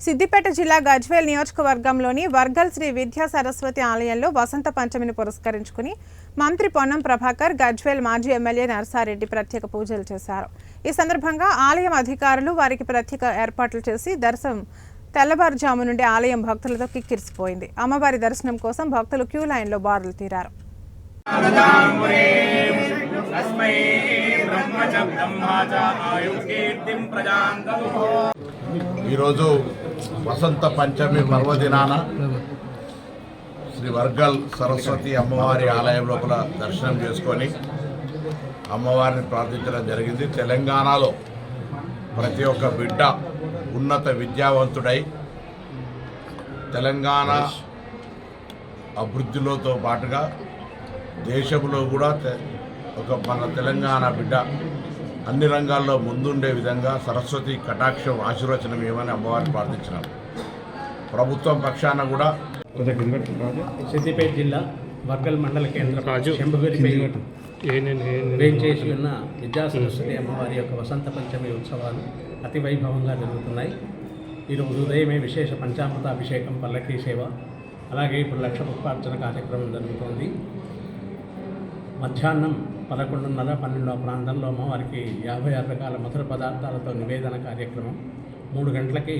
సిద్దిపేట జిల్లా గజ్వేల్ నియోజకవర్గంలోని వర్గల్ శ్రీ విద్యా సరస్వతి ఆలయంలో వసంత పంచమిని పురస్కరించుకుని మంత్రి పొన్నం ప్రభాకర్, గజ్వేల్ మాజీ ఎమ్మెల్యే నర్సారెడ్డి ప్రత్యేక పూజలు చేశారు. ఈ సందర్భంగా ఆలయం అధికారులు వారికి ప్రత్యేక ఏర్పాట్లు చేసి దర్శనం తెల్లవారుజాము నుండి ఆలయం భక్తులతో కిక్కిరిసిపోయింది. అమ్మవారి దర్శనం కోసం భక్తులు క్యూ లైన్లో బారులు తీరారు. ఈరోజు వసంత పంచమి పర్వదినాన శ్రీ వర్గల్ సరస్వతి అమ్మవారి ఆలయం లోపల దర్శనం చేసుకొని అమ్మవారిని ప్రార్థించడం జరిగింది. తెలంగాణలో ప్రతి ఒక్క బిడ్డ ఉన్నత విద్యావంతుడై తెలంగాణ అభివృద్ధిలోతో పాటుగా దేశంలో కూడా మన తెలంగాణ బిడ్డ అన్ని రంగాల్లో ముందుండే విధంగా సరస్వతి కటాక్షం ఆశీర్వచనం ఏమని అమ్మవారిని ప్రార్థించినారు. ప్రభుత్వం పక్షాన కూడా సిద్దిపేట జిల్లా వర్గల్ మండల కేంద్రం శంభుగిరిపై వేంచేసి ఉన్న విద్యా సరస్వతి అమ్మవారి యొక్క వసంత పంచమి ఉత్సవాలు అతి వైభవంగా జరుగుతున్నాయి. ఈరోజు ఉదయమే విశేష పంచామృత అభిషేకం, పల్లకీ సేవ, అలాగే ఇప్పుడు లక్ష పుష్పార్చన కార్యక్రమం జరుగుతోంది. మధ్యాహ్నం 11:30-12 ప్రాంతంలో అమ్మవారికి 56 రకాల మధుర పదార్థాలతో నివేదన కార్యక్రమం, 3 గంటలకి